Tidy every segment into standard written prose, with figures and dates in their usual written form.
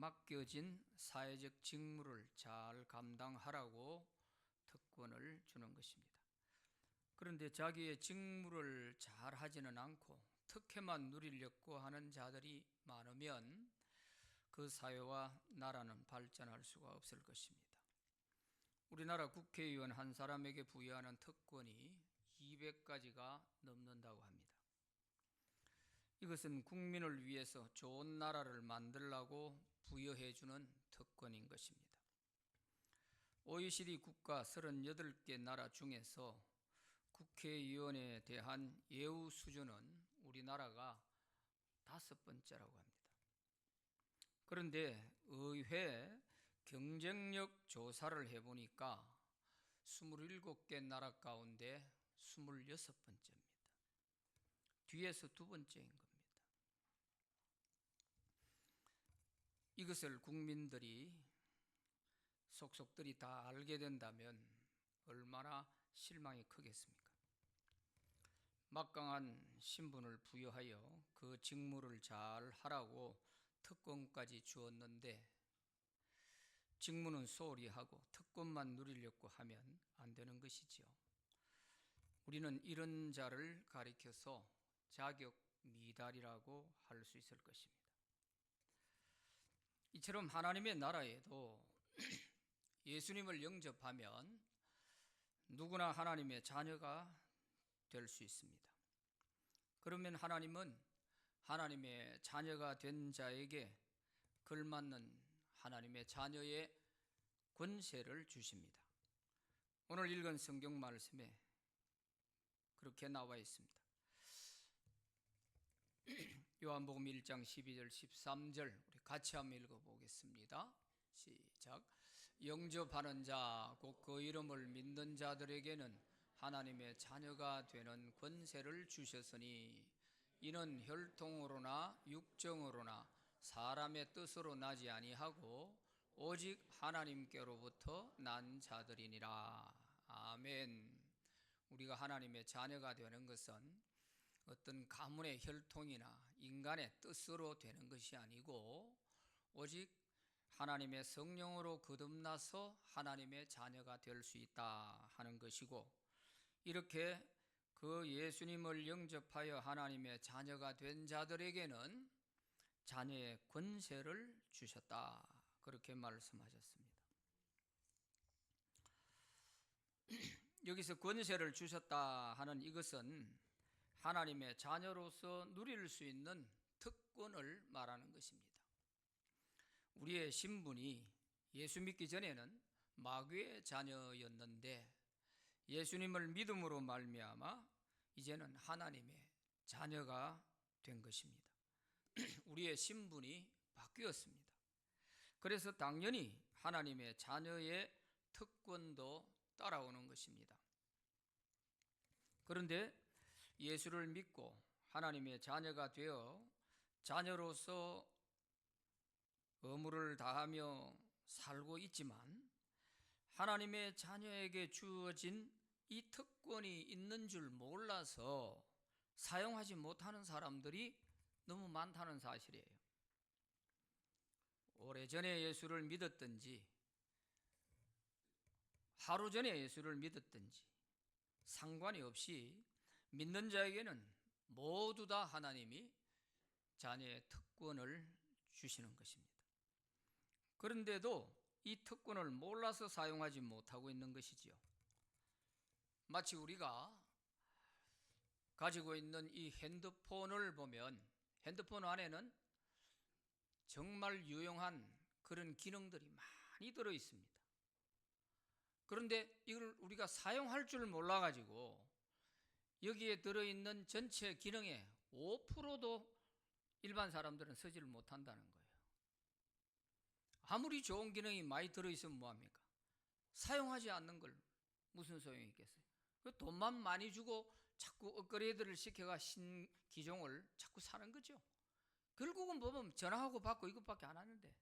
맡겨진 사회적 직무를 잘 감당하라고 특권을 주는 것입니다. 그런데 자기의 직무를 잘 하지는 않고 특혜만 누리려고 하는 자들이 많으면 그 사회와 나라는 발전할 수가 없을 것입니다. 우리나라 국회의원 한 사람에게 부여하는 특권이 200가지가 넘는다고 합니다. 이것은 국민을 위해서 좋은 나라를 만들라고 부여해주는 특권인 것입니다. OECD 국가 38개 나라 중에서 국회의원에 대한 예우 수준은 우리나라가 5번째라고 합니다. 그런데 의회 경쟁력 조사를 해보니까 27개 나라 가운데 26번째입니다. 뒤에서 2번째인 겁니다. 이것을 국민들이 속속들이 다 알게 된다면 얼마나 실망이 크겠습니까? 막강한 신분을 부여하여 그 직무를 잘 하라고 특권까지 주었는데 직무는 소홀히 하고 특권만 누리려고 하면 안 되는 것이지요. 우리는 이런 자를 가리켜서 자격 미달이라고 할 수 있을 것입니다. 이처럼 하나님의 나라에도 예수님을 영접하면 누구나 하나님의 자녀가 될 수 있습니다. 그러면 하나님은 하나님의 자녀가 된 자에게 걸맞는 하나님의 자녀의 권세를 주십니다. 오늘 읽은 성경 말씀에 그렇게 나와 있습니다. 요한복음 1장 12절 13절 우리 같이 한번 읽어보겠습니다. 시작. 영접하는 자 곧 그 이름을 믿는 자들에게는 하나님의 자녀가 되는 권세를 주셨으니 이는 혈통으로나 육정으로나 사람의 뜻으로 나지 아니하고 오직 하나님께로부터 난 자들이니라. 아멘. 우리가 하나님의 자녀가 되는 것은 어떤 가문의 혈통이나 인간의 뜻으로 되는 것이 아니고 오직 하나님의 성령으로 거듭나서 하나님의 자녀가 될 수 있다 하는 것이고, 이렇게 그 예수님을 영접하여 하나님의 자녀가 된 자들에게는 자녀의 권세를 주셨다 그렇게 말씀하셨습니다. 여기서 권세를 주셨다 하는 이것은 하나님의 자녀로서 누릴 수 있는 특권을 말하는 것입니다. 우리의 신분이 예수 믿기 전에는 마귀의 자녀였는데 예수님을 믿음으로 말미암아 이제는 하나님의 자녀가 된 것입니다. 우리의 신분이 바뀌었습니다. 그래서 당연히 하나님의 자녀의 특권도 따라오는 것입니다. 그런데 예수를 믿고 하나님의 자녀가 되어 자녀로서 의무를 다하며 살고 있지만 하나님의 자녀에게 주어진 이 특권이 있는 줄 몰라서 사용하지 못하는 사람들이 너무 많다는 사실이에요. 오래전에 예수를 믿었든지 하루 전에 예수를 믿었든지 상관이 없이 믿는 자에게는 모두 다 하나님이 자녀의 특권을 주시는 것입니다. 그런데도 이 특권을 몰라서 사용하지 못하고 있는 것이지요. 마치 우리가 가지고 있는 이 핸드폰을 보면 핸드폰 안에는 정말 유용한 그런 기능들이 많이 들어 있습니다. 그런데 이걸 우리가 사용할 줄 몰라가지고 여기에 들어있는 전체 기능의 5%도 일반 사람들은 쓰지를 못한다는 거예요. 아무리 좋은 기능이 많이 들어있으면 뭐합니까? 사용하지 않는 걸 무슨 소용이 있겠어요? 돈만 많이 주고 자꾸 업그레이드를 시켜가 신기종을 자꾸 사는 거죠. 결국은 보면 전화하고 받고 이것밖에 안 하는데,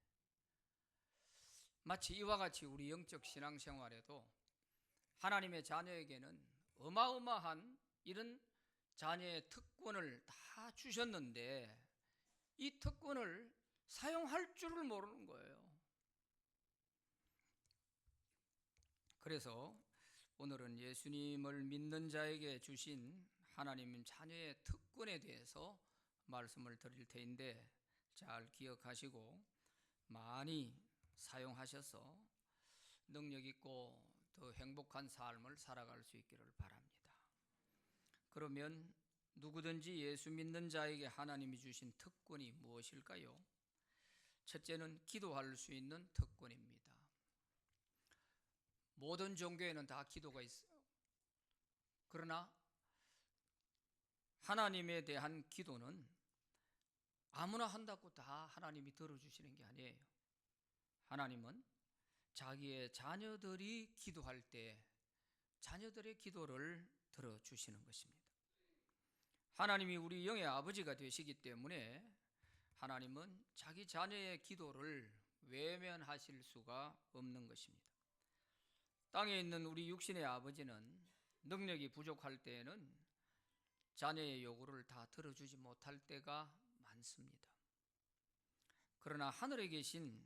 마치 이와 같이 우리 영적 신앙생활에도 하나님의 자녀에게는 어마어마한 이런 자녀의 특권을 다 주셨는데 이 특권을 사용할 줄을 모르는 거예요. 그래서 오늘은 예수님을 믿는 자에게 주신 하나님 자녀의 특권에 대해서 말씀을 드릴 터인데 잘 기억하시고 많이 사용하셔서 능력 있고 더 행복한 삶을 살아갈 수 있기를 바랍니다. 그러면 누구든지 예수 믿는 자에게 하나님이 주신 특권이 무엇일까요? 첫째는 기도할 수 있는 특권입니다. 모든 종교에는 다 기도가 있어요. 그러나 하나님에 대한 기도는 아무나 한다고 다 하나님이 들어주시는 게 아니에요. 하나님은 자기의 자녀들이 기도할 때 자녀들의 기도를 들어주시는 것입니다. 하나님이 우리 영의 아버지가 되시기 때문에 하나님은 자기 자녀의 기도를 외면하실 수가 없는 것입니다. 땅에 있는 우리 육신의 아버지는 능력이 부족할 때에는 자녀의 요구를 다 들어주지 못할 때가 많습니다. 그러나 하늘에 계신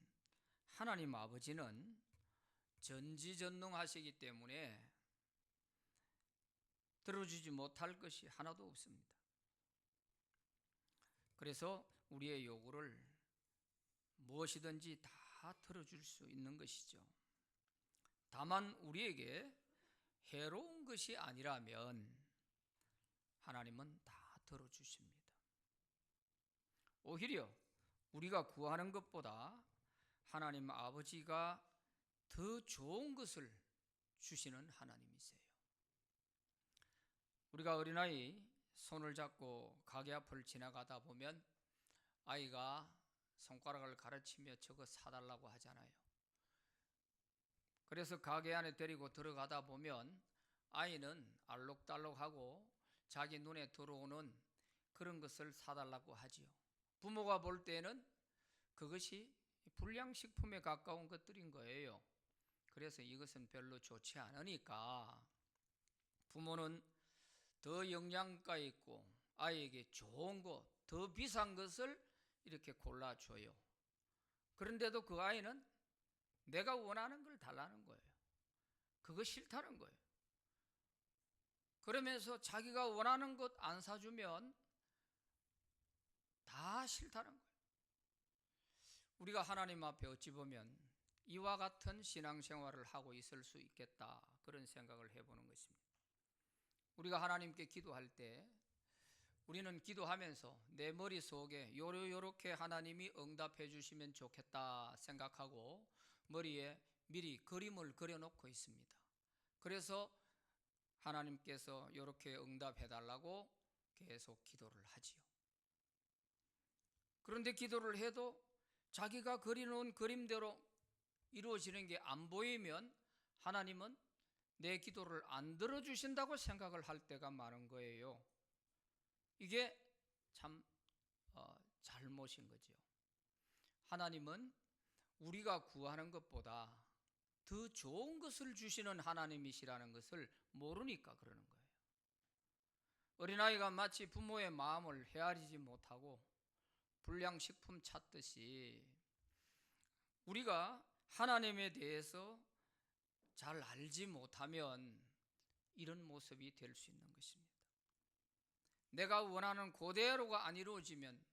하나님 아버지는 전지전능하시기 때문에 들어주지 못할 것이 하나도 없습니다. 그래서 우리의 요구를 무엇이든지 다 들어줄 수 있는 것이죠. 다만 우리에게 해로운 것이 아니라면 하나님은 다 들어주십니다. 오히려 우리가 구하는 것보다 하나님 아버지가 더 좋은 것을 주시는 하나님이세요. 우리가 어린아이 손을 잡고 가게 앞을 지나가다 보면 아이가 손가락을 가르치며 저거 사달라고 하잖아요. 그래서 가게 안에 데리고 들어가다 보면 아이는 알록달록하고 자기 눈에 들어오는 그런 것을 사달라고 하지요. 부모가 볼 때는 그것이 불량식품에 가까운 것들인 거예요. 그래서 이것은 별로 좋지 않으니까 부모는 더 영양가 있고 아이에게 좋은 것, 더 비싼 것을 이렇게 골라줘요. 그런데도 그 아이는 내가 원하는 걸 달라는 거예요. 그거 싫다는 거예요. 그러면서 자기가 원하는 것 안 사주면 다 싫다는 거예요. 우리가 하나님 앞에 어찌 보면 이와 같은 신앙생활을 하고 있을 수 있겠다, 그런 생각을 해보는 것입니다. 우리가 하나님께 기도할 때 우리는 기도하면서 내 머릿속에 요렇게 하나님이 응답해 주시면 좋겠다 생각하고 머리에 미리 그림을 그려놓고 있습니다. 그래서 하나님께서 요렇게 응답해 달라고 계속 기도를 하지요. 그런데 기도를 해도 자기가 그려놓은 그림대로 이루어지는 게 안 보이면 하나님은 내 기도를 안 들어주신다고 생각을 할 때가 많은 거예요. 이게 참 잘못인 거죠. 하나님은 우리가 구하는 것보다 더 좋은 것을 주시는 하나님이시라는 것을 모르니까 그러는 거예요. 어린아이가 마치 부모의 마음을 헤아리지 못하고 불량식품 찾듯이 우리가 하나님에 대해서 잘 알지 못하면 이런 모습이 될 수 있는 것입니다. 내가 원하는 그대로가 안 이루어지면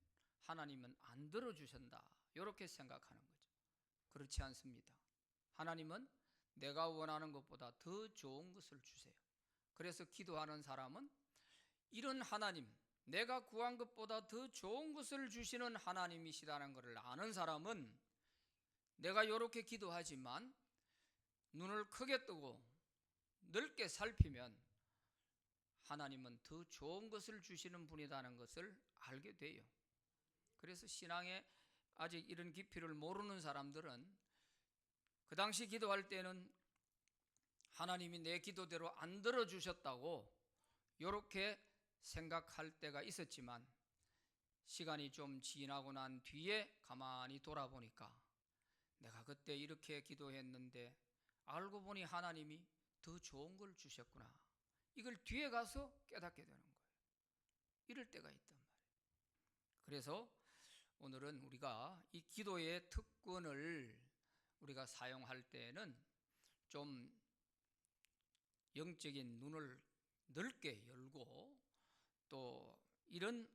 하나님은 안 들어주신다, 이렇게 생각하는 거죠. 그렇지 않습니다. 하나님은 내가 원하는 것보다 더 좋은 것을 주세요. 그래서 기도하는 사람은 이런 하나님, 내가 구한 것보다 더 좋은 것을 주시는 하나님이시다는 것을 아는 사람은 내가 이렇게 기도하지만 눈을 크게 뜨고 넓게 살피면 하나님은 더 좋은 것을 주시는 분이라는 것을 알게 돼요. 그래서 신앙에 아직 이런 깊이를 모르는 사람들은 그 당시 기도할 때는 하나님이 내 기도대로 안 들어주셨다고 이렇게 생각할 때가 있었지만 시간이 좀 지나고 난 뒤에 가만히 돌아보니까 내가 그때 이렇게 기도했는데 알고 보니 하나님이 더 좋은 걸 주셨구나, 이걸 뒤에 가서 깨닫게 되는 거예요. 이럴 때가 있단 말이에요. 그래서 오늘은 우리가 이 기도의 특권을 우리가 사용할 때는 좀 영적인 눈을 넓게 열고 또 이런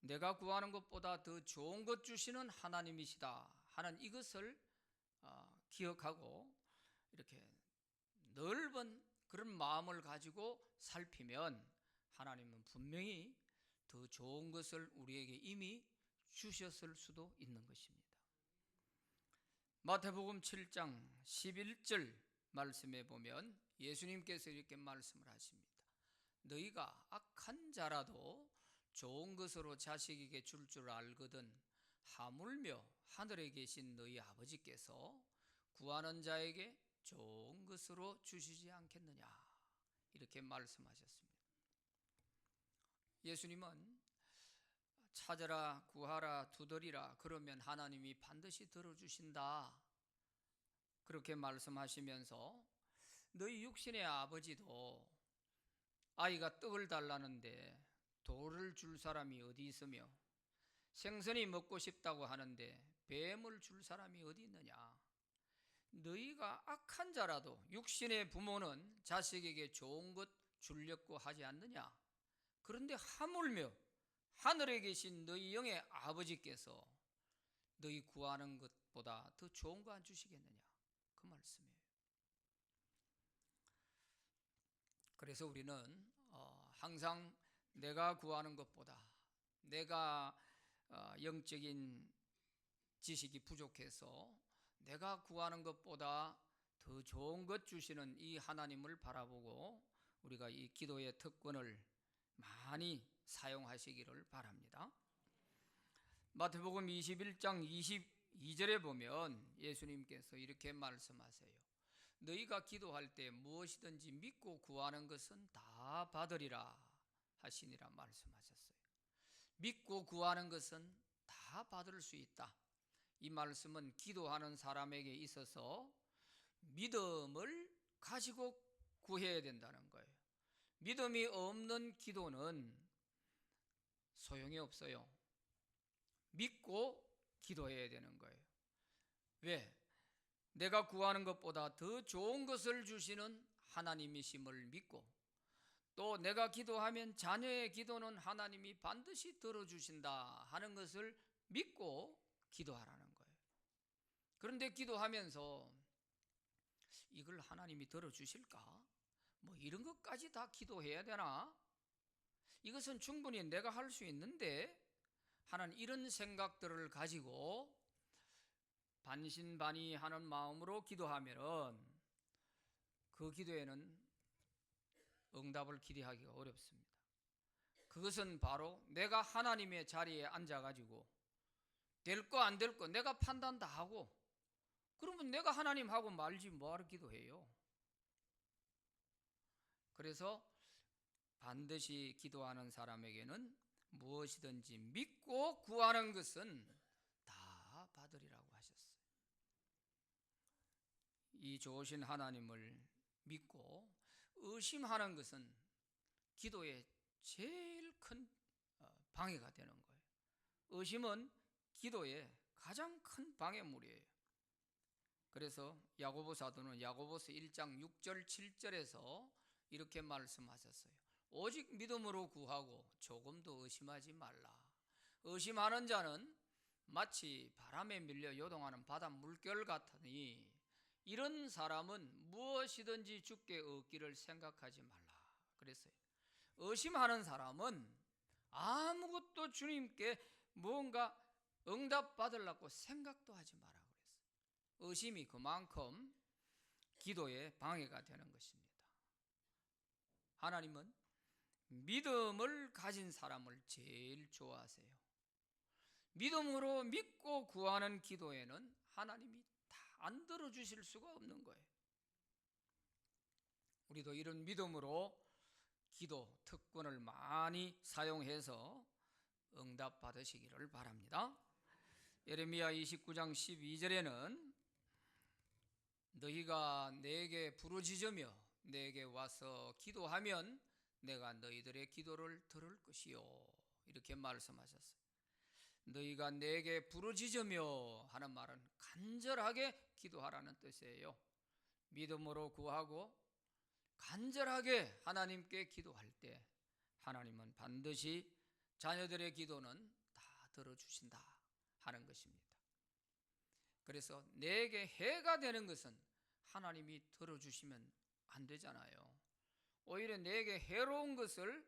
내가 구하는 것보다 더 좋은 것 주시는 하나님이시다 하는 이것을 기억하고 이렇게 넓은 그런 마음을 가지고 살피면 하나님은 분명히 더 좋은 것을 우리에게 이미 주셨을 수도 있는 것입니다. 마태복음 7장 11절 말씀에 보면 예수님께서 이렇게 말씀을 하십니다. 너희가 악한 자라도 좋은 것으로 자식에게 줄 알거든 하물며 하늘에 계신 너희 아버지께서 구하는 자에게 좋은 것으로 주시지 않겠느냐 이렇게 말씀하셨습니다. 예수님은 찾아라 구하라 두드리라 그러면 하나님이 반드시 들어주신다 그렇게 말씀하시면서 너희 육신의 아버지도 아이가 떡을 달라는데 돌을 줄 사람이 어디 있으며 생선이 먹고 싶다고 하는데 뱀을 줄 사람이 어디 있느냐. 너희가 악한 자라도 육신의 부모는 자식에게 좋은 것 주려고 하지 않느냐. 그런데 하물며 하늘에 계신 너희 영의 아버지께서 너희 구하는 것보다 더 좋은 거 안 주시겠느냐. 그 말씀이에요. 그래서 우리는 항상 내가 구하는 것보다 내가 영적인 지식이 부족해서 내가 구하는 것보다 더 좋은 것 주시는 이 하나님을 바라보고 우리가 이 기도의 특권을 많이 사용하시기를 바랍니다. 마태복음 21장 22절에 보면 예수님께서 이렇게 말씀하세요. 너희가 기도할 때 무엇이든지 믿고 구하는 것은 다 받으리라 하시니라 말씀하셨어요. 믿고 구하는 것은 다 받을 수 있다. 이 말씀은 기도하는 사람에게 있어서 믿음을 가지고 구해야 된다는 거예요. 믿음이 없는 기도는 소용이 없어요. 믿고 기도해야 되는 거예요. 왜? 내가 구하는 것보다 더 좋은 것을 주시는 하나님이심을 믿고 또 내가 기도하면 자녀의 기도는 하나님이 반드시 들어주신다 하는 것을 믿고 기도하라는 거예요. 그런데 기도하면서 이걸 하나님이 들어주실까? 뭐 이런 것까지 다 기도해야 되나? 이것은 충분히 내가 할 수 있는데 하는 이런 생각들을 가지고 반신반의하는 마음으로 기도하면은 그 기도에는 응답을 기대하기가 어렵습니다. 그것은 바로 내가 하나님의 자리에 앉아가지고 될 거 안 될 거 내가 판단 다 하고 그러면 내가 하나님하고 말지 뭐하러 기도해요. 그래서 반드시 기도하는 사람에게는 무엇이든지 믿고 구하는 것은 다 받으리라고 하셨어요. 이 좋으신 하나님을 믿고 의심하는 것은 기도의 제일 큰 방해가 되는 거예요. 의심은 기도의 가장 큰 방해물이에요. 그래서 야고보 사도는 야고보서 1장 6절 7절에서 이렇게 말씀하셨어요. 오직 믿음으로 구하고 조금도 의심하지 말라. 의심하는 자는 마치 바람에 밀려 요동하는 바다 물결 같으니 이런 사람은 무엇이든지 주께 얻기를 생각하지 말라 그랬어요. 의심하는 사람은 아무것도 주님께 뭔가 응답받으려고 생각도 하지 마라 그랬어요. 의심이 그만큼 기도에 방해가 되는 것입니다. 하나님은 믿음을 가진 사람을 제일 좋아하세요. 믿음으로 믿고 구하는 기도에는 하나님이 다 안 들어주실 수가 없는 거예요. 우리도 이런 믿음으로 기도 특권을 많이 사용해서 응답 받으시기를 바랍니다. 예레미야 29장 12절에는 너희가 내게 부르짖으며 내게 와서 기도하면 내가 너희들의 기도를 들을 것이요 이렇게 말씀하셨어요. 너희가 내게 부르짖으며 하는 말은 간절하게 기도하라는 뜻이에요. 믿음으로 구하고 간절하게 하나님께 기도할 때 하나님은 반드시 자녀들의 기도는 다 들어주신다 하는 것입니다. 그래서 내게 해가 되는 것은 하나님이 들어주시면 안 되잖아요. 오히려 내게 해로운 것을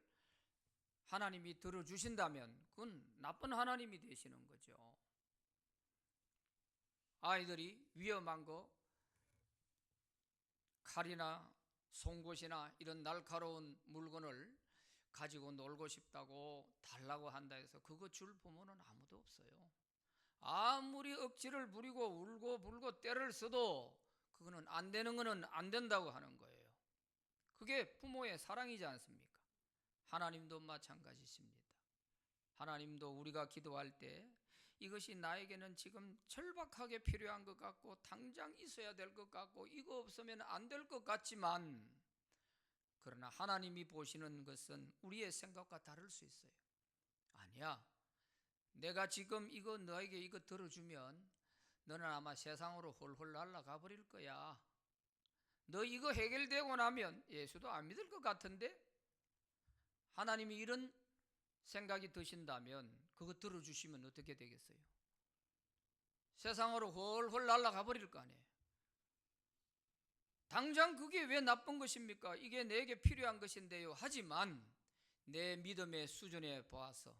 하나님이 들어주신다면 그건 나쁜 하나님이 되시는 거죠. 아이들이 위험한 거, 칼이나 송곳이나 이런 날카로운 물건을 가지고 놀고 싶다고 달라고 한다 해서 그거 줄 부모는 아무도 없어요. 아무리 억지를 부리고 울고 불고 때를 써도 그거는 안 되는 거는 안 된다고 하는 거예요. 그게 부모의 사랑이지 않습니까? 하나님도 마찬가지십니다. 하나님도 우리가 기도할 때 이것이 나에게는 지금 절박하게 필요한 것 같고 당장 있어야 될 것 같고 이거 없으면 안 될 것 같지만, 그러나 하나님이 보시는 것은 우리의 생각과 다를 수 있어요. 아니야, 내가 지금 이거 너에게 이거 들어주면 너는 아마 세상으로 홀홀 날아가 버릴 거야. 너 이거 해결되고 나면 예수도 안 믿을 것 같은데? 하나님이 이런 생각이 드신다면 그거 들어주시면 어떻게 되겠어요? 세상으로 홀홀 날아가 버릴 거 아니에요. 당장 그게 왜 나쁜 것입니까? 이게 내게 필요한 것인데요. 하지만 내 믿음의 수준에 보아서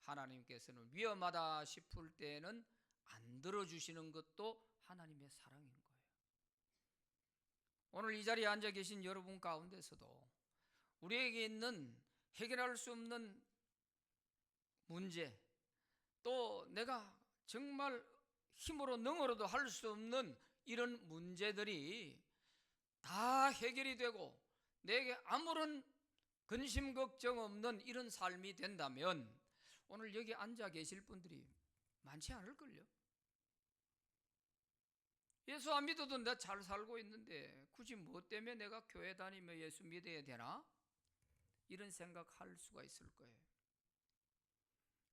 하나님께서는 위험하다 싶을 때는 안 들어주시는 것도 하나님의 사랑인 거예요. 오늘 이 자리에 앉아 계신 여러분 가운데서도 우리에게 있는 해결할 수 없는 문제, 또 내가 정말 힘으로 능으로도 할 수 없는 이런 문제들이 다 해결이 되고 내게 아무런 근심 걱정 없는 이런 삶이 된다면 오늘 여기 앉아 계실 분들이 많지 않을걸요. 예수 안 믿어도 내가 잘 살고 있는데 굳이 뭐 때문에 내가 교회 다니며 예수 믿어야 되나? 이런 생각할 수가 있을 거예요.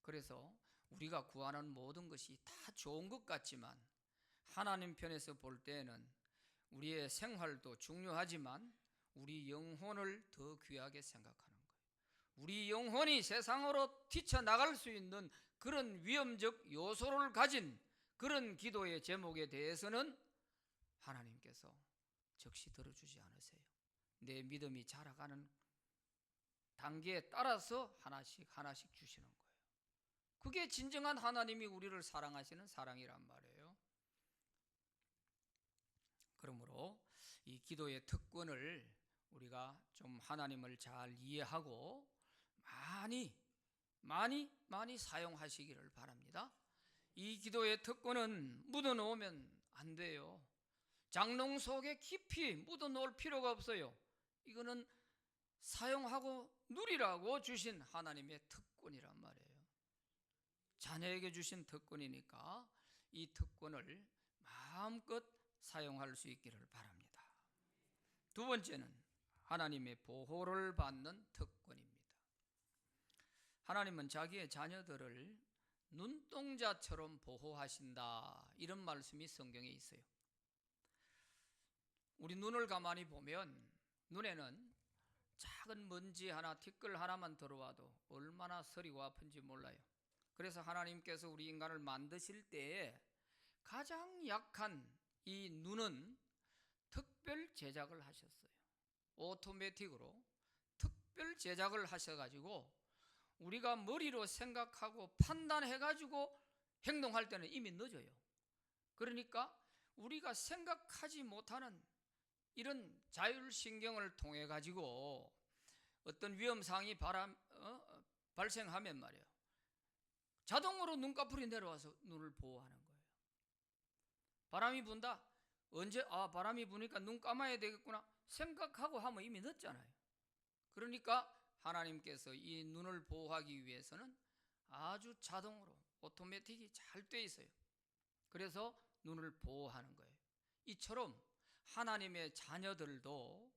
그래서 우리가 구하는 모든 것이 다 좋은 것 같지만 하나님 편에서 볼 때에는 우리의 생활도 중요하지만 우리 영혼을 더 귀하게 생각하는 거예요. 우리 영혼이 세상으로 뛰쳐나갈 수 있는 그런 위험적 요소를 가진 그런 기도의 제목에 대해서는 하나님께서 적시 들어주지 않으세요. 내 믿음이 자라가는 단계에 따라서 하나씩 하나씩 주시는 거예요. 그게 진정한 하나님이 우리를 사랑하시는 사랑이란 말이에요. 그러므로 이 기도의 특권을 우리가 좀 하나님을 잘 이해하고 많이 사용하시기를 바랍니다. 이 기도의 특권은 묻어놓으면 안 돼요. 장롱 속에 깊이 묻어놓을 필요가 없어요. 이거는 사용하고 누리라고 주신 하나님의 특권이란 말이에요. 자녀에게 주신 특권이니까 이 특권을 마음껏 사용할 수 있기를 바랍니다. 두 번째는 하나님의 보호를 받는 특권입니다. 하나님은 자기의 자녀들을 눈동자처럼 보호하신다, 이런 말씀이 성경에 있어요. 우리 눈을 가만히 보면 눈에는 작은 먼지 하나, 티끌 하나만 들어와도 얼마나 서리고 아픈지 몰라요. 그래서 하나님께서 우리 인간을 만드실 때에 가장 약한 이 눈은 특별 제작을 하셨어요. 오토매틱으로 특별 제작을 하셔가지고 우리가 머리로 생각하고 판단해가지고 행동할 때는 이미 늦어요. 그러니까 우리가 생각하지 못하는 이런 자율신경을 통해 가지고 어떤 위험상이 발생하면 말이에요, 자동으로 눈꺼풀이 내려와서 눈을 보호하는 거예요. 바람이 분다, 언제 바람이 부니까 눈 감아야 되겠구나 생각하고 하면 이미 늦잖아요. 그러니까 하나님께서 이 눈을 보호하기 위해서는 아주 자동으로 오토매틱이 잘 돼 있어요. 그래서 눈을 보호하는 거예요. 이처럼 하나님의 자녀들도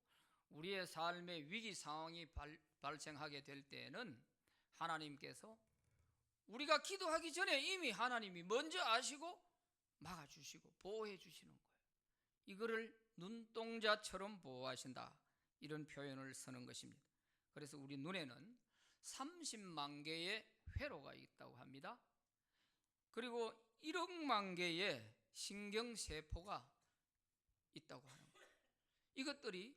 우리의 삶의 위기 상황이 발생하게 될 때에는 하나님께서 우리가 기도하기 전에 이미 하나님이 먼저 아시고 막아주시고 보호해 주시는 거예요. 이거를 눈동자처럼 보호하신다, 이런 표현을 쓰는 것입니다. 그래서 우리 눈에는 30만 개의 회로가 있다고 합니다. 그리고 1억만 개의 신경세포가 있다고 하는 거예요. 이것들이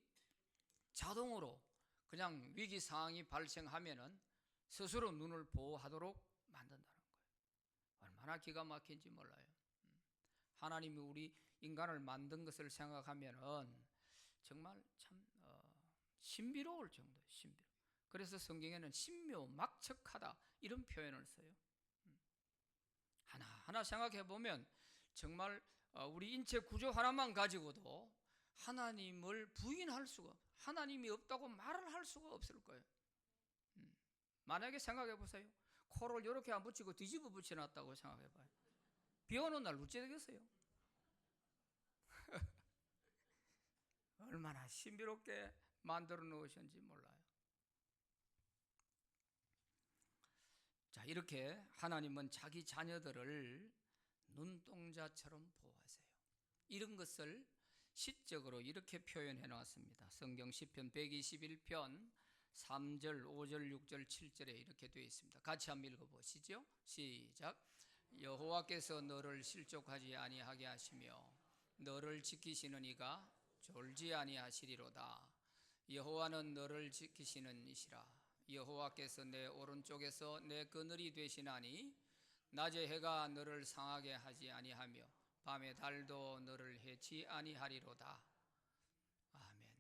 자동으로 그냥 위기 상황이 발생하면은 스스로 눈을 보호하도록 만든다는 거예요. 얼마나 기가 막힌지 몰라요. 하나님이 우리 인간을 만든 것을 생각하면은 정말 참 신비로울 정도예요. 신비로. 그래서 성경에는 신묘막측하다 이런 표현을 써요. 하나하나 생각해 보면 정말 우리 인체 구조 하나만 가지고도 하나님을 부인할 수가, 하나님이 없다고 말을 할 수가 없을 거예요. 만약에 생각해 보세요. 코를 이렇게 안 붙이고 뒤집어 붙여놨다고 생각해 봐요. 비 오는 날 어찌 되겠어요? 얼마나 신비롭게 만들어 놓으셨는지 몰라요. 자, 이렇게 하나님은 자기 자녀들을 눈동자처럼 보호하세요. 이런 것을 시적으로 이렇게 표현해 놨습니다. 성경 시편 121편 3절, 5절, 6절, 7절에 이렇게 되어 있습니다. 같이 한번 읽어보시죠. 시작. 여호와께서 너를 실족하지 아니하게 하시며 너를 지키시는 이가 졸지 아니하시리로다. 여호와는 너를 지키시는 이시라. 여호와께서 내 오른쪽에서 내 그늘이 되시나니 낮에 해가 너를 상하게 하지 아니하며 밤에 달도 너를 해치 아니하리로다. 아멘.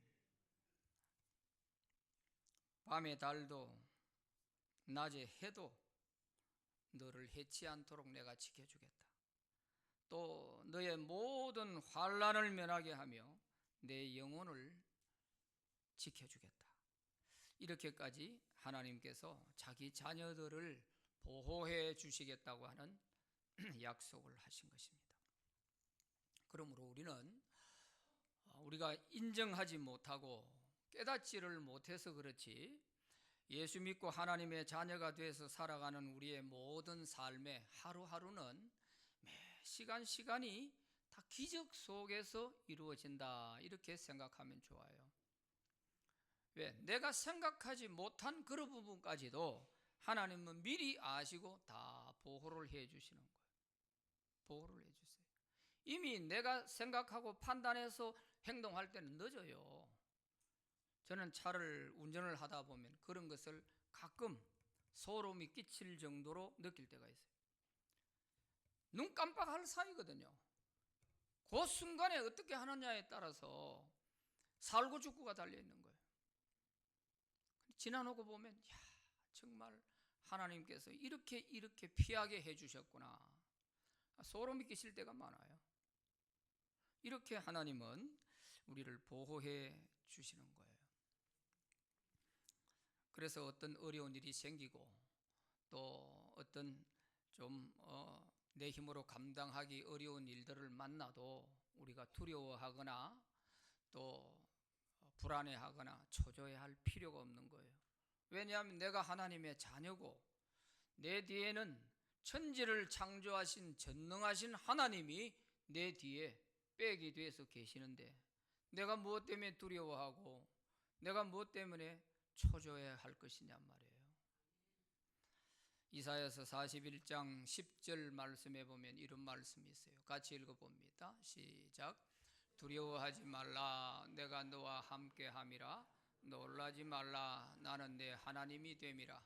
밤에 달도 낮에 해도 너를 해치 않도록 내가 지켜주겠다. 또 너의 모든 환난을 면하게 하며 내 영혼을 지켜주겠다. 이렇게까지 하나님께서 자기 자녀들을 보호해 주시겠다고 하는 약속을 하신 것입니다. 그러므로 우리가 인정하지 못하고 깨닫지를 못해서 그렇지 예수 믿고 하나님의 자녀가 돼서 살아가는 우리의 모든 삶의 하루하루는 매 시간이 다 기적 속에서 이루어진다 이렇게 생각하면 좋아요. 왜? 내가 생각하지 못한 그런 부분까지도 하나님은 미리 아시고 다 보호를 해 주시는 거예요. 보호를 해 주세요. 이미 내가 생각하고 판단해서 행동할 때는 늦어요. 저는 차를 운전을 하다 보면 그런 것을 가끔 소름이 끼칠 정도로 느낄 때가 있어요. 눈 깜빡할 사이거든요. 그 순간에 어떻게 하느냐에 따라서 살고 죽고가 달려있는 거예요. 지나놓고 보면 야, 정말 하나님께서 이렇게 피하게 해주셨구나. 소름이 끼칠 때가 많아요. 이렇게 하나님은 우리를 보호해 주시는 거예요. 그래서 어떤 어려운 일이 생기고 또 어떤 좀 내 힘으로 감당하기 어려운 일들을 만나도 우리가 두려워하거나 또 불안해하거나 초조해할 필요가 없는 거예요. 왜냐하면 내가 하나님의 자녀고 내 뒤에는 천지를 창조하신 전능하신 하나님이 내 뒤에 백이 돼서 계시는데 내가 무엇 때문에 두려워하고 내가 무엇 때문에 초조해야 할 것이냐 말이에요. 이사야서 41장 10절 말씀에 보면 이런 말씀이 있어요. 같이 읽어봅니다. 시작. 두려워하지 말라. 내가 너와 함께함이라. 놀라지 말라. 나는 내 하나님이 됨이라.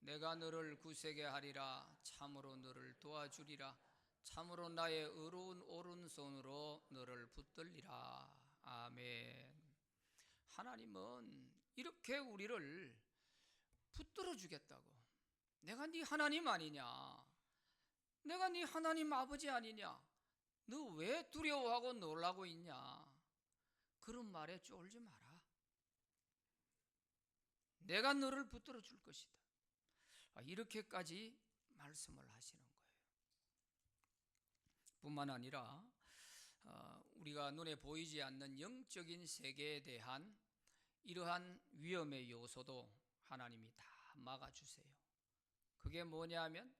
내가 너를 굳세게 하리라. 참으로 너를 도와주리라. 참으로 나의 의로운 오른손으로 너를 붙들리라. 아멘. 하나님은 이렇게 우리를 붙들어 주겠다고. 내가 네 하나님 아니냐? 내가 네 하나님 아버지 아니냐? 너 왜 두려워하고 놀라고 있냐? 그런 말에 쫄지 마라. 내가 너를 붙들어 줄 것이다. 이렇게까지 말씀을 하시는 거예요. 뿐만 아니라 우리가 눈에 보이지 않는 영적인 세계에 대한 이러한 위험의 요소도 하나님이 다 막아주세요. 그게 뭐냐 하면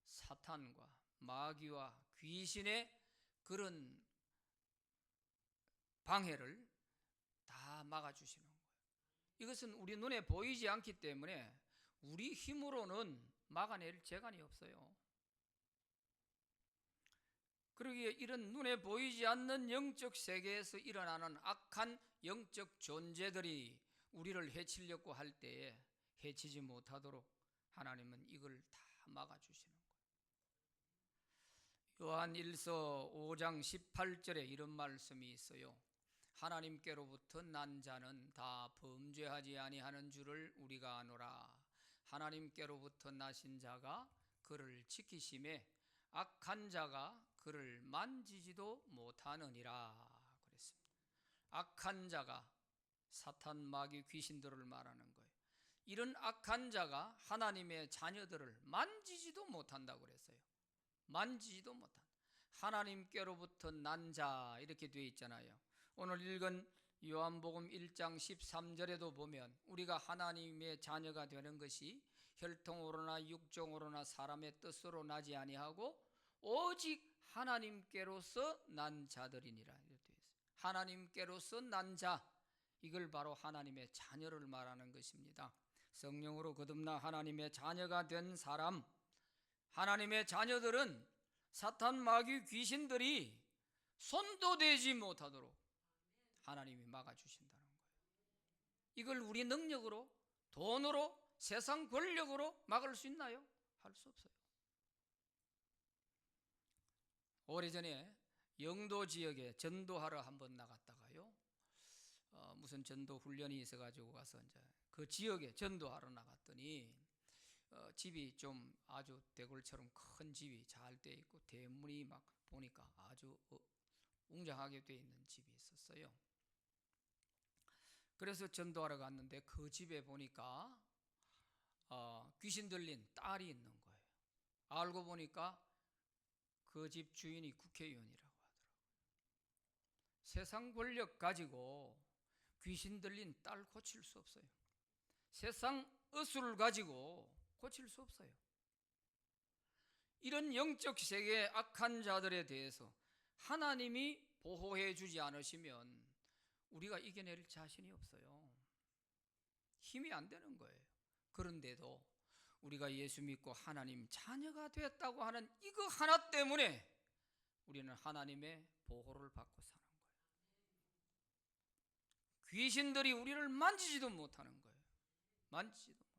사탄과 마귀와 귀신의 그런 방해를 다 막아주시는 거예요. 이것은 우리 눈에 보이지 않기 때문에 우리 힘으로는 막아낼 재간이 없어요. 그러기에 이런 눈에 보이지 않는 영적 세계에서 일어나는 악한 영적 존재들이 우리를 해치려고 할 때에 해치지 못하도록 하나님은 이걸 다 막아주시는 거예요. 요한 1서 5장 18절에 이런 말씀이 있어요. 하나님께로부터 난 자는 다 범죄하지 아니하는 줄을 우리가 아노라. 하나님께로부터 나신 자가 그를 지키심에 악한 자가 그를 만지지도 못하느니라 그랬습니다. 악한 자가 사탄, 마귀, 귀신들을 말하는 거예요. 이런 악한 자가 하나님의 자녀들을 만지지도 못한다고 그랬어요. 만지지도 못한, 하나님께로부터 난 자 이렇게 되어 있잖아요. 오늘 읽은 요한복음 1장 13절에도 보면 우리가 하나님의 자녀가 되는 것이 혈통으로나 육종으로나 사람의 뜻으로 나지 아니하고 오직 하나님께로서 난 자들이니라 이렇게 되어 있어요. 하나님께로서 난 자, 이걸 바로 하나님의 자녀를 말하는 것입니다. 성령으로 거듭나 하나님의 자녀가 된 사람, 하나님의 자녀들은 사탄, 마귀, 귀신들이 손도 대지 못하도록 하나님이 막아주신다는 거예요. 이걸 우리 능력으로, 돈으로, 세상 권력으로 막을 수 있나요? 할 수 없어요. 오래전에 영도 지역에 전도하러 한번 나갔다가요, 무슨 전도 훈련이 있어가지고 가서 이제 그 지역에 전도하러 나갔더니 집이 좀 아주 대궐처럼 큰 집이 잘 돼 있고 대문이 막 보니까 아주 웅장하게 돼 있는 집이 있었어요. 그래서 전도하러 갔는데 그 집에 보니까 귀신 들린 딸이 있는 거예요. 알고 보니까 그 집 주인이 국회의원이라고 하더라고요. 세상 권력 가지고 귀신 들린 딸 고칠 수 없어요. 세상 의술을 가지고 고칠 수 없어요. 이런 영적 세계의 악한 자들에 대해서 하나님이 보호해 주지 않으시면 우리가 이겨낼 자신이 없어요. 힘이 안 되는 거예요. 그런데도 우리가 예수 믿고 하나님 자녀가 됐다고 하는 이거 하나 때문에 우리는 하나님의 보호를 받고 사는 거예요. 귀신들이 우리를 만지지도 못하는 거예요. 만지지도 못해요.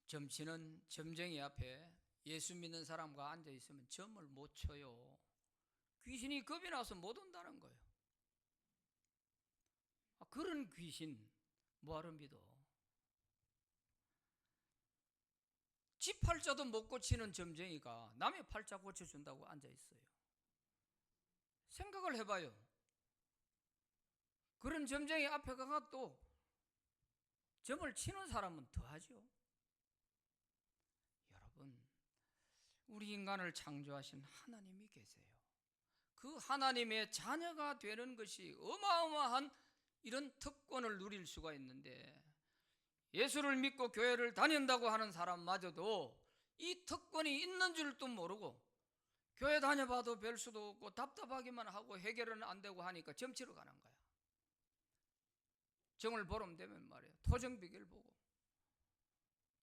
점치는 점쟁이 앞에 예수 믿는 사람과 앉아 있으면 점을 못 쳐요. 귀신이 겁이 나서 못 온다는 거예요. 그런 귀신 뭐하러 믿어? 지 팔자도 못 고치는 점쟁이가 남의 팔자 고쳐준다고 앉아 있어요. 생각을 해봐요. 그런 점쟁이 앞에 가가 또 점을 치는 사람은 더하죠. 여러분, 우리 인간을 창조하신 하나님이 계세요. 그 하나님의 자녀가 되는 것이 어마어마한 이런 특권을 누릴 수가 있는데, 예수를 믿고 교회를 다닌다고 하는 사람마저도 이 특권이 있는 줄도 모르고 교회 다녀봐도 별 수도 없고 답답하기만 하고 해결은 안 되고 하니까 점치러 가는 거야. 정을 보름 되면 말이에요, 토정비결 보고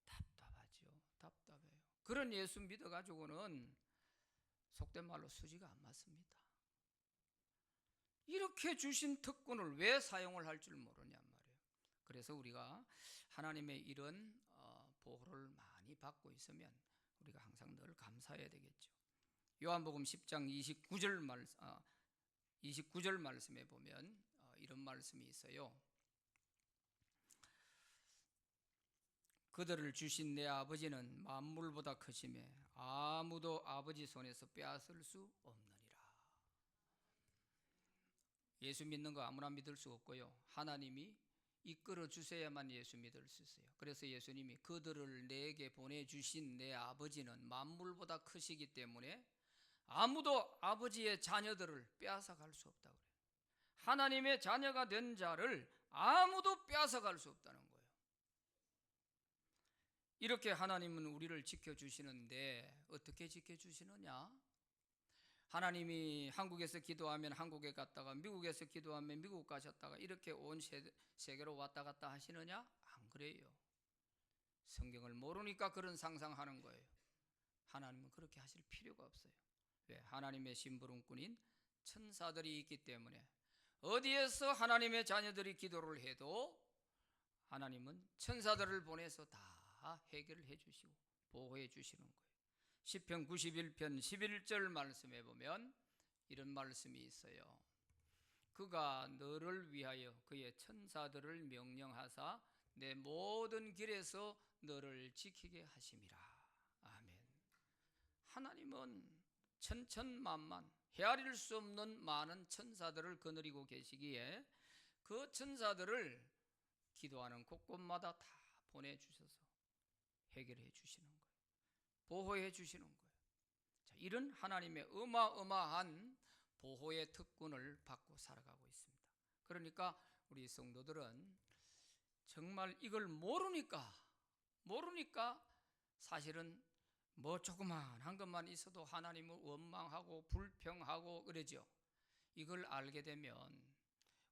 답답하죠. 답답해요. 그런 예수 믿어가지고는 속된 말로 수지가 안 맞습니다. 이렇게 주신 특권을 왜 사용을 할 줄 모르냔 말이에요. 그래서 우리가 하나님의 이런 보호를 많이 받고 있으면 우리가 항상 늘 감사해야 되겠죠. 요한복음 10장 29절 말씀에 보면 이런 말씀이 있어요. 그들을 주신 내 아버지는 만물보다 크심에 아무도 아버지 손에서 빼앗을 수 없느니라. 예수 믿는 거 아무나 믿을 수 없고요, 하나님이 이끌어 주셔야만 예수 믿을 수 있어요. 그래서 예수님이 그들을 내게 보내주신 내 아버지는 만물보다 크시기 때문에 아무도 아버지의 자녀들을 빼앗아 갈 수 없다고 그래요. 하나님의 자녀가 된 자를 아무도 빼앗아 갈 수 없다는 거예요. 이렇게 하나님은 우리를 지켜주시는데 어떻게 지켜주시느냐? 하나님이 한국에서 기도하면 한국에 갔다가 미국에서 기도하면 미국 가셨다가 이렇게 온 세계로 왔다 갔다 하시느냐? 안 그래요. 성경을 모르니까 그런 상상하는 거예요. 하나님은 그렇게 하실 필요가 없어요. 왜? 하나님의 심부름꾼인 천사들이 있기 때문에 어디에서 하나님의 자녀들이 기도를 해도 하나님은 천사들을 보내서 다 해결해 주시고 보호해 주시는 거예요. 시편 91편 11절 말씀에 보면 이런 말씀이 있어요. 그가 너를 위하여 그의 천사들을 명령하사 내 모든 길에서 너를 지키게 하심이라. 아멘. 하나님은 천천만만 헤아릴 수 없는 많은 천사들을 거느리고 계시기에 그 천사들을 기도하는 곳곳마다 다 보내주셔서 해결해 주시는 거예요. 보호해 주시는 거예요. 자, 이런 하나님의 어마어마한 보호의 특권을 받고 살아가고 있습니다. 그러니까 우리 성도들은 정말 이걸 모르니까 사실은 뭐 조그만한 것만 있어도 하나님을 원망하고 불평하고 그러죠. 이걸 알게 되면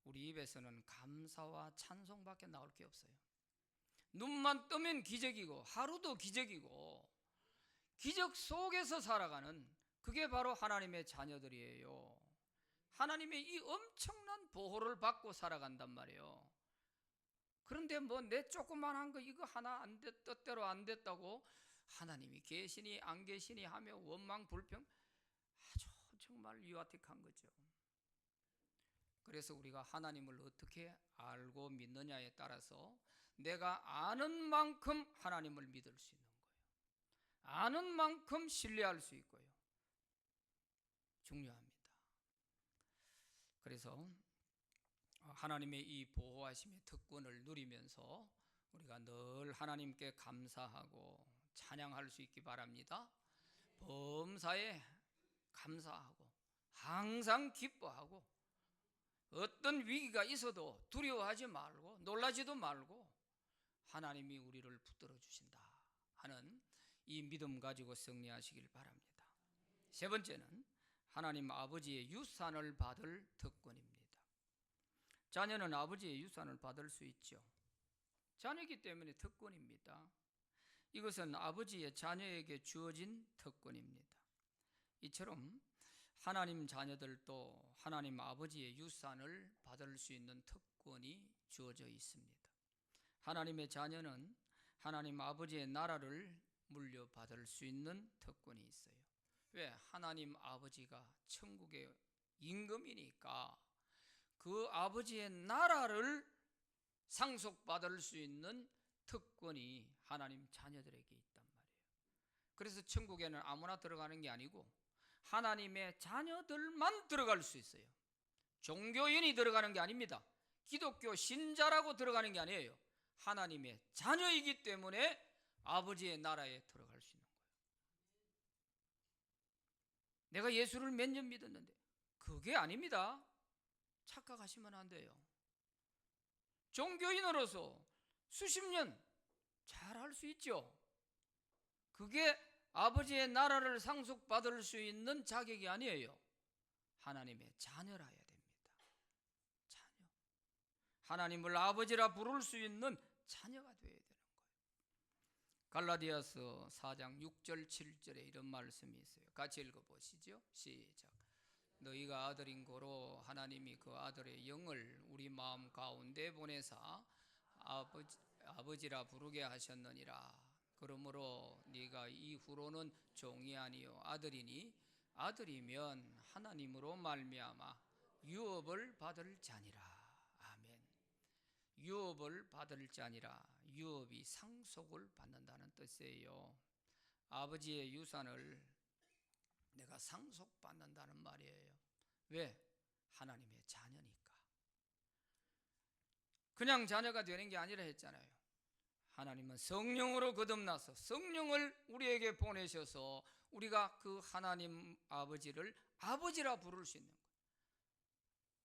우리 입에서는 감사와 찬송밖에 나올 게 없어요. 눈만 뜨면 기적이고 하루도 기적이고 기적 속에서 살아가는 그게 바로 하나님의 자녀들이에요. 하나님의 이 엄청난 보호를 받고 살아간단 말이에요. 그런데 뭐 내 조그만한 거 이거 하나 안 됐, 뜻대로 안 됐다고 하나님이 계시니 안 계시니 하며 원망 불평, 아주 정말 유아틱한 거죠. 그래서 우리가 하나님을 어떻게 알고 믿느냐에 따라서 내가 아는 만큼 하나님을 믿을 수 있는 거예요. 아는 만큼 신뢰할 수 있고요. 중요합니다. 그래서 하나님의 이 보호하심의 특권을 누리면서 우리가 늘 하나님께 감사하고 찬양할 수 있기 바랍니다. 범사에 감사하고 항상 기뻐하고 어떤 위기가 있어도 두려워하지 말고 놀라지도 말고 하나님이 우리를 붙들어 주신다 하는 이 믿음 가지고 승리하시길 바랍니다. 세 번째는 하나님 아버지의 유산을 받을 특권입니다. 자녀는 아버지의 유산을 받을 수 있죠. 자녀이기 때문에 특권입니다. 이것은 아버지의 자녀에게 주어진 특권입니다. 이처럼 하나님 자녀들도 하나님 아버지의 유산을 받을 수 있는 특권이 주어져 있습니다. 하나님의 자녀는 하나님 아버지의 나라를 물려받을 수 있는 특권이 있어요. 왜? 하나님 아버지가 천국의 임금이니까 그 아버지의 나라를 상속받을 수 있는 특권이 하나님 자녀들에게 있단 말이에요. 그래서 천국에는 아무나 들어가는 게 아니고 하나님의 자녀들만 들어갈 수 있어요. 종교인이 들어가는 게 아닙니다. 기독교 신자라고 들어가는 게 아니에요. 하나님의 자녀이기 때문에 아버지의 나라에 들어갈 수 있는 거예요. 내가 예수를 몇 년 믿었는데 그게 아닙니다. 착각하시면 안 돼요. 종교인으로서 수십 년 잘할 수 있죠. 그게 아버지의 나라를 상속받을 수 있는 자격이 아니에요. 하나님의 자녀라야 됩니다. 자녀. 하나님을 아버지라 부를 수 있는 자녀가 되어야 되는 거예요. 갈라디아서 4장 6절 7절에 이런 말씀이 있어요. 같이 읽어보시죠. 시작. 너희가 아들인 고로 하나님이 그 아들의 영을 우리 마음 가운데 보내사 아버지라 부르게 하셨느니라. 그러므로 네가 이후로는 종이 아니요 아들이니 아들이면 하나님으로 말미암아 유업을 받을 자니라. 아멘. 유업을 받을 자니라. 유업이 상속을 받는다는 뜻이에요. 아버지의 유산을 내가 상속받는다는 말이에요. 왜? 하나님의 자녀니까. 그냥 자녀가 되는 게 아니라 했잖아요. 하나님은 성령으로 거듭나서 성령을 우리에게 보내셔서 우리가 그 하나님 아버지를 아버지라 부를 수 있는 거예요.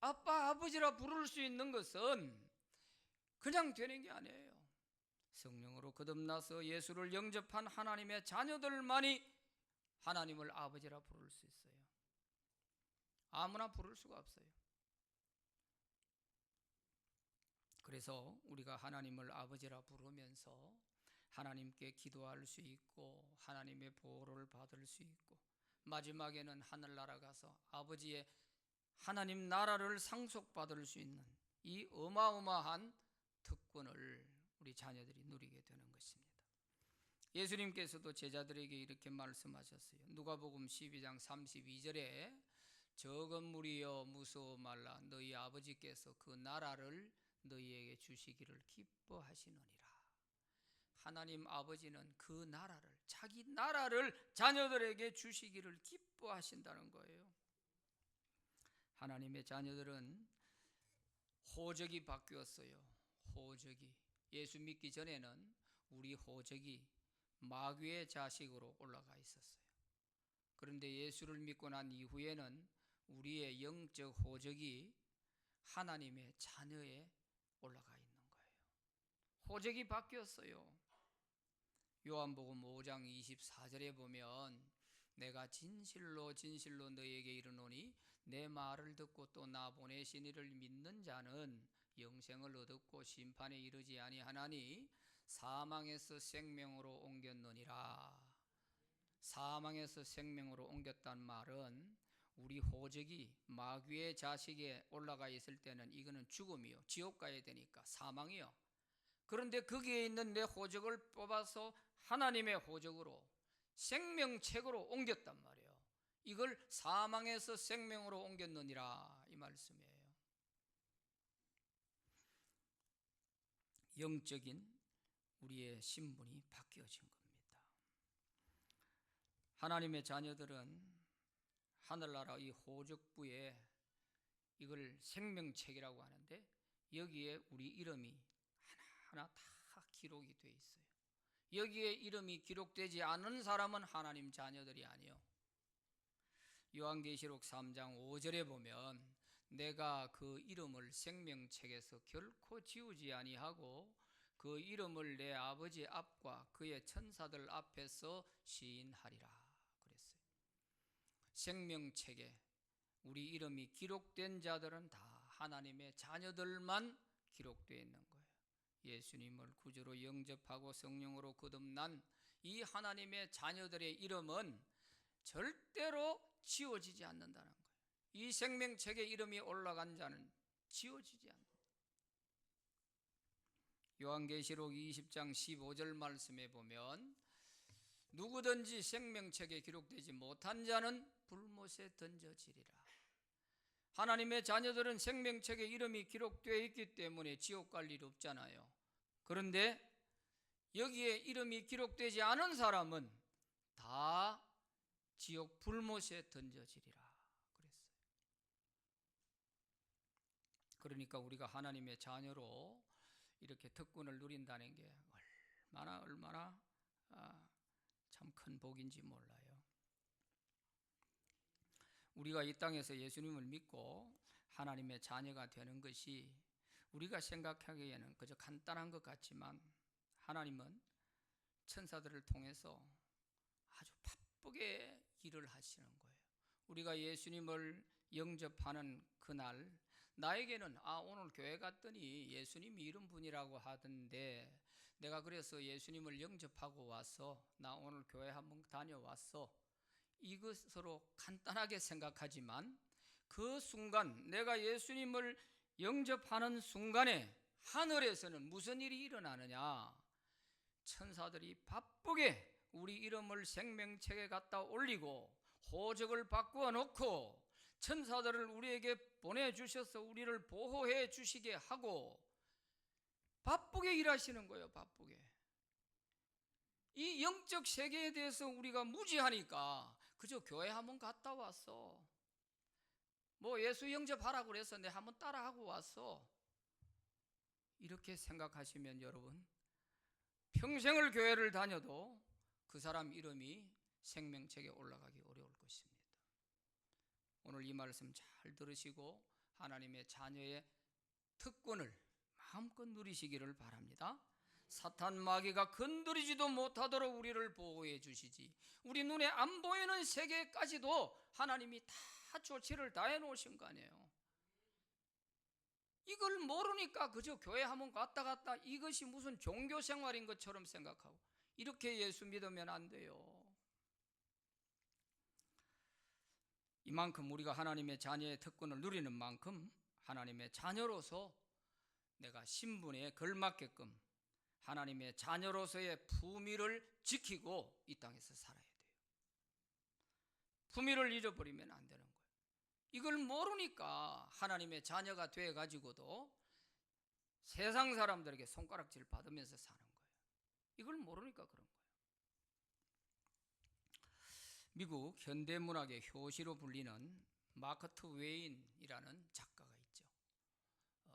아빠 아버지라 부를 수 있는 것은 그냥 되는 게 아니에요. 성령으로 거듭나서 예수를 영접한 하나님의 자녀들만이 하나님을 아버지라 부를 수 있어요. 아무나 부를 수가 없어요. 그래서 우리가 하나님을 아버지라 부르면서 하나님께 기도할 수 있고 하나님의 보호를 받을 수 있고 마지막에는 하늘나라 가서 아버지의 하나님 나라를 상속받을 수 있는 이 어마어마한 특권을 우리 자녀들이 누리게 되는 것입니다. 예수님께서도 제자들에게 이렇게 말씀하셨어요. 누가복음 12장 32절에 적은 무리여 무서워 말라 너희 아버지께서 그 나라를 너희에게 주시기를 기뻐하시느니라. 하나님 아버지는 그 나라를, 자기 나라를 자녀들에게 주시기를 기뻐하신다는 거예요. 하나님의 자녀들은 호적이 바뀌었어요. 호적이. 예수 믿기 전에는 우리 호적이 마귀의 자식으로 올라가 있었어요. 그런데 예수를 믿고 난 이후에는 우리의 영적 호적이 하나님의 자녀에 올라가 있는 거예요. 호적이 바뀌었어요. 요한복음 5장 24절에 보면 내가 진실로 진실로 너희에게 이르노니 내 말을 듣고 또 나 보내신 이를 믿는 자는 영생을 얻었고 심판에 이르지 아니하나니 사망에서 생명으로 옮겼느니라. 사망에서 생명으로 옮겼단 말은 우리 호적이 마귀의 자식에 올라가 있을 때는 이거는 죽음이요, 지옥 가야 되니까 사망이요. 그런데 거기에 있는 내 호적을 뽑아서 하나님의 호적으로 생명책으로 옮겼단 말이에요. 이걸 사망에서 생명으로 옮겼느니라 이 말씀이에요. 영적인 우리의 신분이 바뀌어진 겁니다. 하나님의 자녀들은 하늘나라 이 호적부에 이걸 생명책이라고 하는데 여기에 우리 이름이 하나하나 다 기록이 되어 있어요. 여기에 이름이 기록되지 않은 사람은 하나님 자녀들이 아니요. 요한계시록 3장 5절에 보면 내가 그 이름을 생명책에서 결코 지우지 아니하고 그 이름을 내 아버지 앞과 그의 천사들 앞에서 시인하리라 그랬어요. 생명책에 우리 이름이 기록된 자들은 다 하나님의 자녀들만 기록되어 있는 거예요. 예수님을 구주로 영접하고 성령으로 거듭난 이 하나님의 자녀들의 이름은 절대로 지워지지 않는다는 거예요. 이 생명책에 이름이 올라간 자는 지워지지 않는다. 요한계시록 20장 15절 말씀에 보면 누구든지 생명책에 기록되지 못한 자는 불못에 던져지리라. 하나님의 자녀들은 생명책에 이름이 기록되어 있기 때문에 지옥 갈 일 없잖아요. 그런데 여기에 이름이 기록되지 않은 사람은 다 지옥 불못에 던져지리라 그랬어요. 그러니까 우리가 하나님의 자녀로 이렇게 특권을 누린다는 게 얼마나 참 큰 복인지 몰라요. 우리가 이 땅에서 예수님을 믿고 하나님의 자녀가 되는 것이 우리가 생각하기에는 그저 간단한 것 같지만 하나님은 천사들을 통해서 아주 바쁘게 일을 하시는 거예요. 우리가 예수님을 영접하는 그날 나에게는 오늘 교회 갔더니 예수님이 이런 분이라고 하던데 내가 그래서 예수님을 영접하고 와서 나 오늘 교회 한번 다녀왔어. 이것으로 간단하게 생각하지만 그 순간 내가 예수님을 영접하는 순간에 하늘에서는 무슨 일이 일어나느냐? 천사들이 바쁘게 우리 이름을 생명책에 갖다 올리고 호적을 바꾸어 놓고 천사들을 우리에게 보내주셔서 우리를 보호해 주시게 하고 바쁘게 일하시는 거예요. 바쁘게. 이 영적 세계에 대해서 우리가 무지하니까 그저 교회 한번 갔다 왔어. 뭐 예수 영접하라고 그래서 내 한번 따라하고 왔어. 이렇게 생각하시면 여러분 평생을 교회를 다녀도 그 사람 이름이 생명책에 올라가기 어려울 것입니다. 오늘 이 말씀 잘 들으시고 하나님의 자녀의 특권을 마음껏 누리시기를 바랍니다. 사탄 마귀가 건드리지도 못하도록 우리를 보호해 주시지 우리 눈에 안 보이는 세계까지도 하나님이 다 다 조치를 다 해놓으신 거 아니에요. 이걸 모르니까 그저 교회 한번 갔다 갔다 이것이 무슨 종교 생활인 것처럼 생각하고 이렇게 예수 믿으면 안 돼요. 이만큼 우리가 하나님의 자녀의 특권을 누리는 만큼 하나님의 자녀로서 내가 신분에 걸맞게끔 하나님의 자녀로서의 품위를 지키고 이 땅에서 살아야 돼요. 품위를 잃어버리면 안 되는 거예요. 이걸 모르니까 하나님의 자녀가 돼가지고도 세상 사람들에게 손가락질 받으면서 사는 거예요. 이걸 모르니까 그런 거예요. 미국 현대문학의 효시로 불리는 마크 트웨인이라는 작가가 있죠.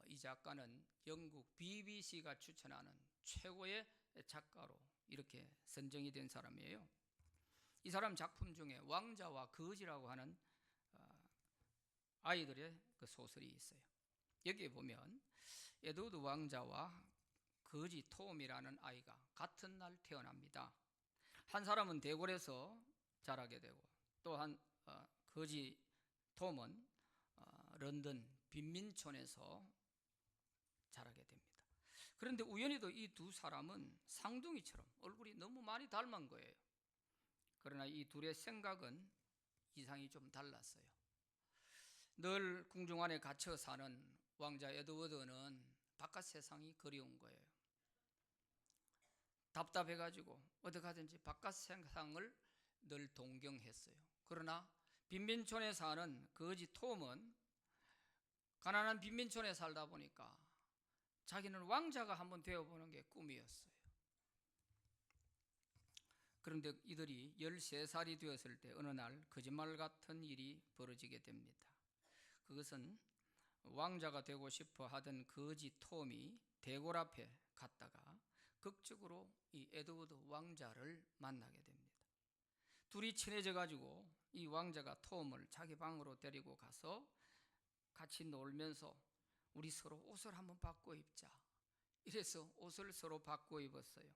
이 작가는 영국 BBC가 추천하는 최고의 작가로 이렇게 선정이 된 사람이에요. 이 사람 작품 중에 왕자와 거지라고 하는 아이들의 그 소설이 있어요. 여기에 보면 에드워드 왕자와 거지 톰이라는 아이가 같은 날 태어납니다. 한 사람은 대궐에서 자라게 되고 또한 거지 톰은 런던 빈민촌에서 자라게 됩니다. 그런데 우연히도 이 두 사람은 쌍둥이처럼 얼굴이 너무 많이 닮은 거예요. 그러나 이 둘의 생각은 이상이 좀 달랐어요. 늘 궁중 안에 갇혀 사는 왕자 에드워드는 바깥 세상이 그리운 거예요. 답답해가지고 어떻게 하든지 바깥 세상을 늘 동경했어요. 그러나 빈민촌에 사는 거지 톰은 가난한 빈민촌에 살다 보니까 자기는 왕자가 한번 되어보는 게 꿈이었어요. 그런데 이들이 13살이 되었을 때 어느 날 거짓말 같은 일이 벌어지게 됩니다. 그것은 왕자가 되고 싶어 하던 거지 톰이 대궐 앞에 갔다가 극적으로 이 에드워드 왕자를 만나게 됩니다. 둘이 친해져 가지고 이 왕자가 톰을 자기 방으로 데리고 가서 같이 놀면서 우리 서로 옷을 한번 바꿔 입자. 이래서 옷을 서로 바꿔 입었어요.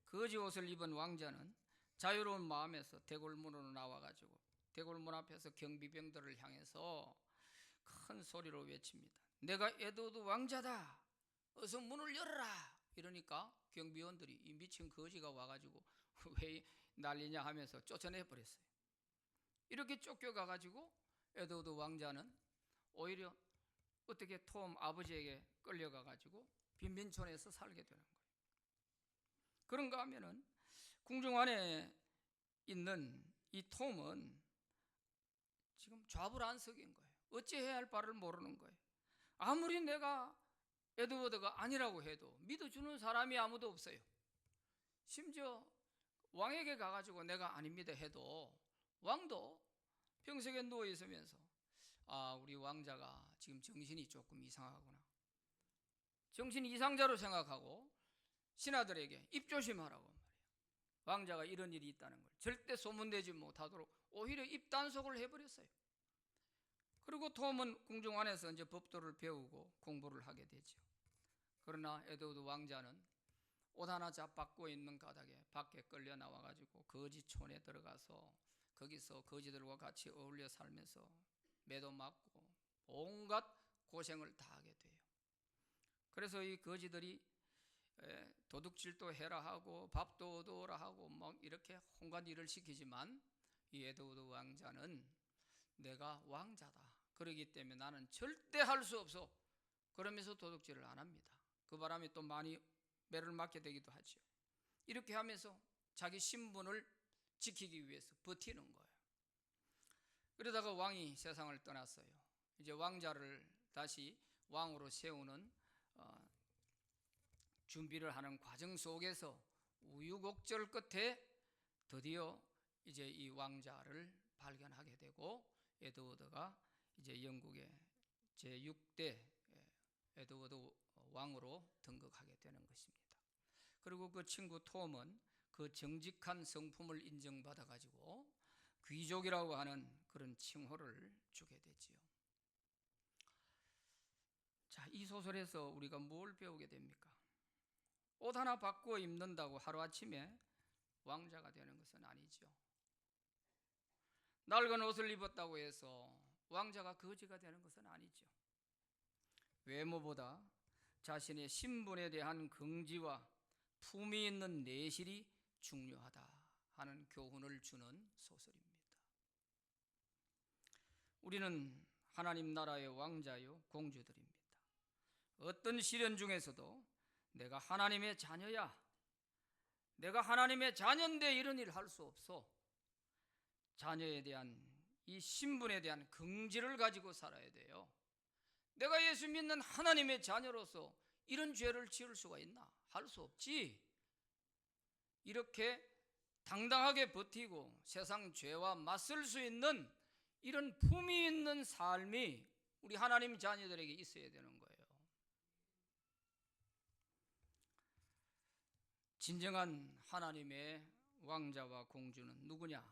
거지 옷을 입은 왕자는 자유로운 마음에서 대궐문으로 나와가지고 대궐문 앞에서 경비병들을 향해서 큰 소리로 외칩니다. 내가 에드워드 왕자다. 어서 문을 열어라. 이러니까 경비원들이 이 미친 거지가 와가지고 왜 난리냐 하면서 쫓아내버렸어요. 이렇게 쫓겨가가지고 에드워드 왕자는 오히려 어떻게 톰 아버지에게 끌려가가지고 빈민촌에서 살게 되는 거예요. 그런가 하면은 궁중 안에 있는 이 톰은 지금 좌불안석인 거예요. 어찌해야 할 바를 모르는 거예요. 아무리 내가 에드워드가 아니라고 해도 믿어주는 사람이 아무도 없어요. 심지어 왕에게 가가지고 내가 아닙니다 해도 왕도 병석에 누워 있으면서 우리 왕자가 지금 정신이 조금 이상하구나. 정신 이상자로 생각하고 신하들에게 입조심하라고 말이에요. 왕자가 이런 일이 있다는 걸 절대 소문내지 못하도록 오히려 입단속을 해버렸어요. 그리고 톰은 궁중 안에서 이제 법도를 배우고 공부를 하게 되죠. 그러나 에드워드 왕자는 옷 하나 잡고 있는 까닭에 밖에 끌려 나와가지고 거지촌에 들어가서 거기서 거지들과 같이 어울려 살면서 매도 맞고 온갖 고생을 다 하게 돼요. 그래서 이 거지들이 도둑질도 해라 하고 밥도 얻어오라 하고 막 이렇게 온갖 일을 시키지만 이 에드워드 왕자는 내가 왕자다. 그러기 때문에 나는 절대 할 수 없어. 그러면서 도둑질을 안 합니다. 그 바람에 또 많이 매를 맞게 되기도 하죠. 이렇게 하면서 자기 신분을 지키기 위해서 버티는 거예요. 그러다가 왕이 세상을 떠났어요. 이제 왕자를 다시 왕으로 세우는 준비를 하는 과정 속에서 우유곡절 끝에 드디어 이제 이 왕자를 발견하게 되고 에드워드가 이제 영국의 제6대 에드워드 왕으로 등극하게 되는 것입니다. 그리고 그 친구 톰은 그 정직한 성품을 인정받아 가지고 귀족이라고 하는 그런 칭호를 주게 되지요. 자, 이 소설에서 우리가 뭘 배우게 됩니까? 옷 하나 바꾸어 입는다고 하루아침에 왕자가 되는 것은 아니죠. 낡은 옷을 입었다고 해서 왕자가 거지가 되는 것은 아니죠. 외모보다 자신의 신분에 대한 긍지와 품위 있는 내실이 중요하다 하는 교훈을 주는 소설입니다. 우리는 하나님 나라의 왕자요 공주들입니다. 어떤 시련 중에서도 내가 하나님의 자녀야, 내가 하나님의 자녀인데 이런 일을 할 수 없어. 자녀에 대한 이 신분에 대한 긍지를 가지고 살아야 돼요. 내가 예수 믿는 하나님의 자녀로서 이런 죄를 지을 수가 있나? 할 수 없지. 이렇게 당당하게 버티고 세상 죄와 맞설 수 있는 이런 품위 있는 삶이 우리 하나님 자녀들에게 있어야 되는 거예요. 진정한 하나님의 왕자와 공주는 누구냐?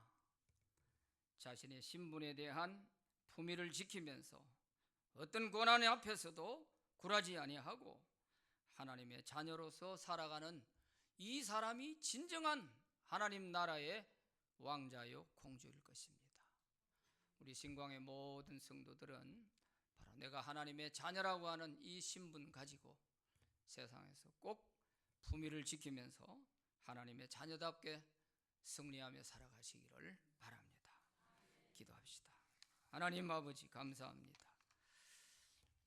자신의 신분에 대한 품위를 지키면서 어떤 고난 앞에서도 굴하지 아니하고 하나님의 자녀로서 살아가는 이 사람이 진정한 하나님 나라의 왕자요 공주일 것입니다. 우리 신광의 모든 성도들은 바로 내가 하나님의 자녀라고 하는 이 신분 가지고 세상에서 꼭 품위를 지키면서 하나님의 자녀답게 승리하며 살아가시기를 바랍니다. 기도합시다. 하나님 아버지 감사합니다.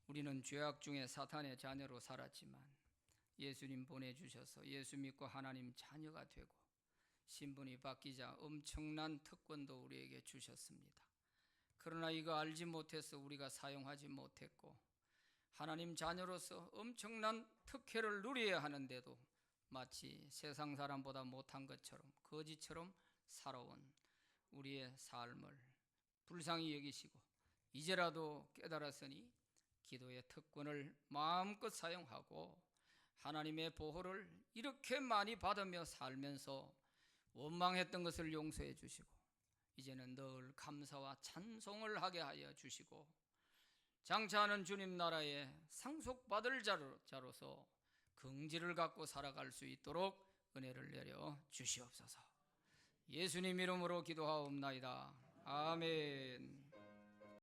우리는 죄악 중에 사탄의 자녀로 살았지만 예수님 보내주셔서 예수 믿고 하나님 자녀가 되고 신분이 바뀌자 엄청난 특권도 우리에게 주셨습니다. 그러나 이거 알지 못해서 우리가 사용하지 못했고 하나님 자녀로서 엄청난 특혜를 누려야 하는데도 마치 세상 사람보다 못한 것처럼 거지처럼 살아온 우리의 삶을 불쌍히 여기시고 이제라도 깨달았으니 기도의 특권을 마음껏 사용하고 하나님의 보호를 이렇게 많이 받으며 살면서 원망했던 것을 용서해 주시고 이제는 늘 감사와 찬송을 하게 하여 주시고 장차하는 주님 나라에 상속받을 자로서 긍지를 갖고 살아갈 수 있도록 은혜를 내려 주시옵소서. 예수님 이름으로 기도하옵나이다. 아멘.